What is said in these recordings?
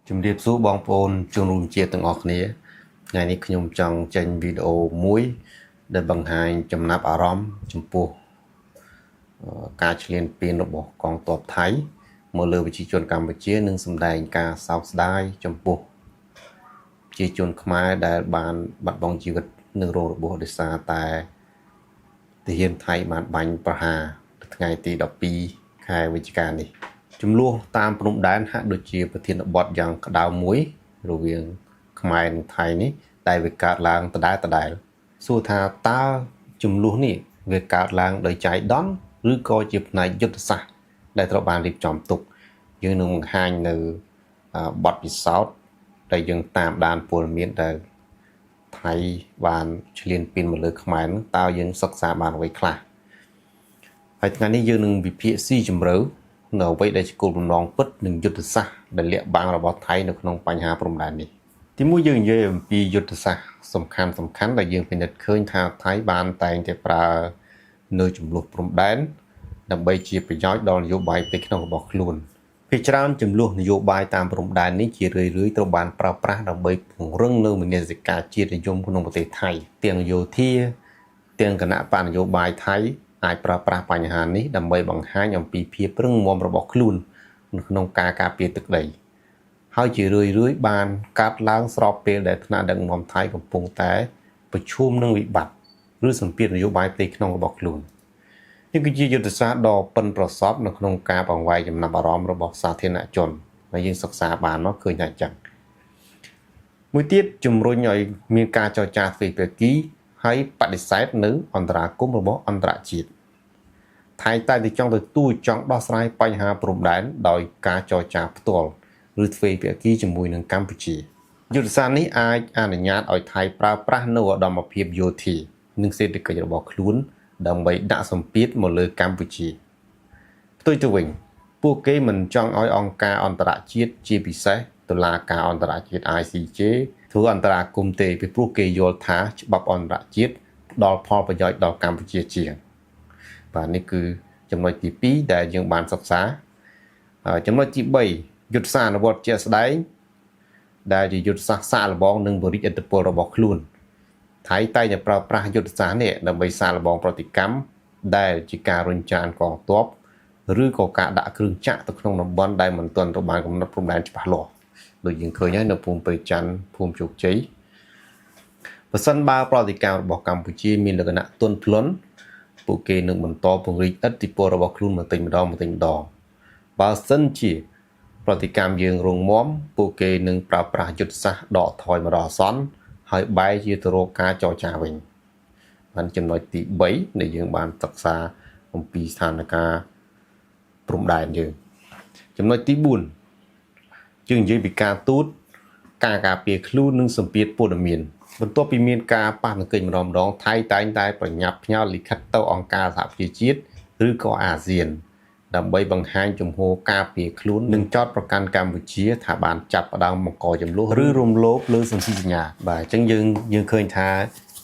ជំរាបសួរបងប្អូនជនរួមជាតិទាំងអស់គ្នាថ្ងៃនេះខ្ញុំចង់ចេញវីដេអូមួយដែលបង្ហាញចំណាប់អារម្មណ៍ចំពោះការឈ្លានពានរបស់កងទ័ពថៃមកលើប្រជាជនកម្ពុជានិងសម្ដែងការសោកស្ដាយចំពោះប្រជាជនខ្មែរដែលបានបាត់បង់ជីវិតនៅរងរបួសដោយសារតែទាហានថៃបានបាញ់ប្រហារថ្ងៃទី12ខែវិច្ឆិកានេះចំនួនតាមព្រំដែនហាក់ដូចជាប្រធានបទយ៉ាងក្តៅមួយរវាងខ្មែរនិងថៃនេះដែលវាកើតឡើងដដែលសួរថាតើចំនួននេះវាកើតឡើងដោយចៃដន្យឬក៏ជាផ្នែកយុទ្ធសាស្ត្រដែលត្រូវបានរៀបចំទុកយើងនឹងបង្ហាញនៅបទពិសោធន៍ដែលយើងតាមដានព័ត៌មានដែលថៃបានឈ្លានពានមកលើខ្មែរនោះតើយើងសិក្សាបានអ្វីខ្លះហើយថ្ងៃនេះយើងនឹងវិភាគស៊ីជម្រៅនៅអ្វីដែលជាគោលបំណងពិតនិងយុទ្ធសាស្ត្រដែលលាក់បាំងរបស់ថៃនៅក្នុងបញ្ហាព្រំដែននេះទីមួយយើងនិយាយអំពីយុទ្ធសាស្ត្រសំខាន់ដែលយើងពិនិត្យឃើញថាថៃបានតែងតែប្រើនៅចំនួនព្រំដែនដើម្បីជាប្រយោជន៍ដល់នយោបាយផ្ទៃក្នុងរបស់ខ្លួនភាគច្រើនចំនួននយោបាយតាមព្រំដែននេះជារឿយៗត្រូវបានប្រើប្រាស់ដើម្បីពង្រឹងនៅមនសិការជាតិនិយមក្នុងប្រទេសថៃទាំងយោធាទាំងគណៈបញ្ញយោបាយថៃអាចប្រើប្រាស់បញ្ហានេះដើម្បីបង្ហាញអំពីភាពរឹងមាំរបស់ខ្លួននៅក្នុងការការពារទឹកដីហើយជារឿយៗបានកាត់ឡើងស្របពេលដែលថ្នាក់ដឹកនាំថៃកំពុងតែប្រឈមនឹងវិបត្តិឬសម្ពាធនយោបាយផ្ទៃក្នុងរបស់ខ្លួននេះគឺជាយុទ្ធសាស្ត្រដ៏ប៉ិនប្រសប់នៅក្នុងការបង្វែរចំណាប់អារម្មណ៍របស់សាធារណជនដែលយើងសិក្សាបានមកឃើញថាអញ្ចឹងមួយទៀតជំរុញឲ្យមានការចរចាទ្វេភាគីហើយបដិសេធនៅអន្តរាគមន៍របស់អន្តរជាតិថៃតែចង់ដោះស្រាយបញ្ហាព្រំដែនដោយការចរចាផ្ទាល់ឬទ្វេភាគីជាមួយនឹងកម្ពុជាយុទ្ធសាស្ត្រនេះអាចអនុញ្ញាតឲ្យថៃប្រើប្រាស់នូវឧត្តមភាពយោធានិងសេដ្ឋកិច្ចរបស់ខ្លួនដើម្បីដាក់សម្ពាធមកលើកម្ពុជាផ្ទុយទៅវិញពួកគេមិនចង់ឲ្យអង្គការអន្តរជាតិជាពិសេសតុលាការអន្តរជាតិ ICJ ធ្វើអន្តរាគមន៍ទេពីព្រោះគេយល់ថាច្បាប់អន្តរជាតិផ្ដល់ផលប្រយោជន៍ដល់កម្ពុជាជាងបាទនេះគឺចំណុចទី2ដែលយើងបានសិក្សាចំណុចទី3យុទ្ធសាស្ត្រអនុវត្តជាក់ស្ដែងដែលជាយុទ្ធសាស្ត្រសាកល្បងនិងបរិយាឥទ្ធិពលរបស់ខ្លួនថៃតែងតែប្រើប្រាស់យុទ្ធសាស្ត្រនេះដើម្បីសាកល្បងប្រតិកម្មដែលជាការរុញច្រានកងទ័ពឬក៏ការដាក់គ្រឿងចាក់ទៅក្នុងតំបន់ដែលមិនទាន់ត្រូវបានកំណត់ព្រំដែនច្បាស់លាស់ដូចយើងឃើញហើយនៅភូមិព្រៃច័ន្ទភូមិជោគជ័យបើសិនបើប្រតិកម្មរបស់កម្ពុជាមានលក្ខណៈទន់ភ្លន់ពួកគេនឹងបន្តពង្រីកឥទ្ធិពលរបស់ខ្លួនបន្តិចម្ដងបើសិនជាប្រតិកម្មយើងរងមាំពួកគេនឹងប្រើប្រាស់យុទ្ធសាស្ត្រដកថយមកដល់អាសន្នហើយបែរជាទៅរកការចរចាវិញបានចំណុចទី3ដែលយើងបានសិក្សាអំពីស្ថានភាពព្រំដែនយើងចំណុចទី4យើងនិយាយពីការទូតការការពារខ្លួននិងសម្ពាធព័ត៌មានបន្ទាប់ពីមានការប៉ះទង្គិចម្ដងថៃតែងតែប្រញាប់ផ្ញើលិខិតទៅអង្គការសហប្រជាជាតិឬក៏អាស៊ានដើម្បីបង្ហាញជំហរការពារខ្លួននិងចោទប្រកាន់កម្ពុជាថាបានចាប់ផ្ដើមបង្កចំនួនឬរំលោភលើសន្ធិសញ្ញាបាទអញ្ចឹងយើងឃើញថា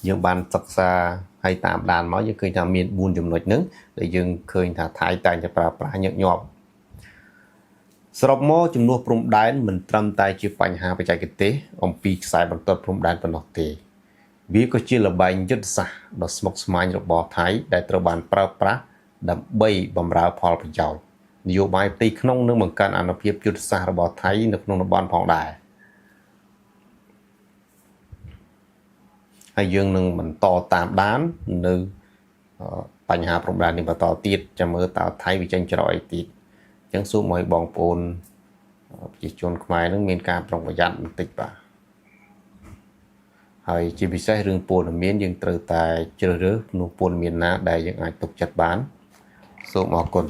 យើងបានសិក្សាហើយតាមដានមកយើងឃើញថាមាន4ចំណុចហ្នឹងដែលយើងឃើញថាថៃតែងតែប្រើប្រាស់ញឹកញាប់សរុបមកចំនួនព្រំដែនមិនត្រឹមតែជាបញ្ហាបច្ចេកទេសអំពីខ្សែបន្ទាត់ព្រំដែនប៉ុណ្ណោះទេវាក៏ជាល្បែងយុទ្ធសាស្ត្រដ៏ស្មុគស្មាញរបស់ថៃដែលត្រូវបានប្រើប្រាស់ដើម្បីបម្រើផលប្រយោជន៍នយោបាយផ្ទៃក្នុងនិងបង្កើនអានុភាពយុទ្ធសាស្ត្ររបស់ថៃនៅក្នុងតំបន់ផងដែរហើយយើងនឹងបន្តតាមដាននៅបញ្ហាព្រំដែននេះបន្តទៀតចាំមើលតើថៃវាចេញច្រកអីទៀតអញ្ចឹងសូមឲ្យបងប្អូនប្រជាជនខ្មែរនឹងមានការប្រុងប្រយ័ត្នបន្តិចបាទហើយជាពិសេសរឿងព័ត៌មានយើងត្រូវតែជ្រើសរើសនោះព័ត៌មានណាដែលយើងអាចទុកចិត្តបានសូមអរគុណ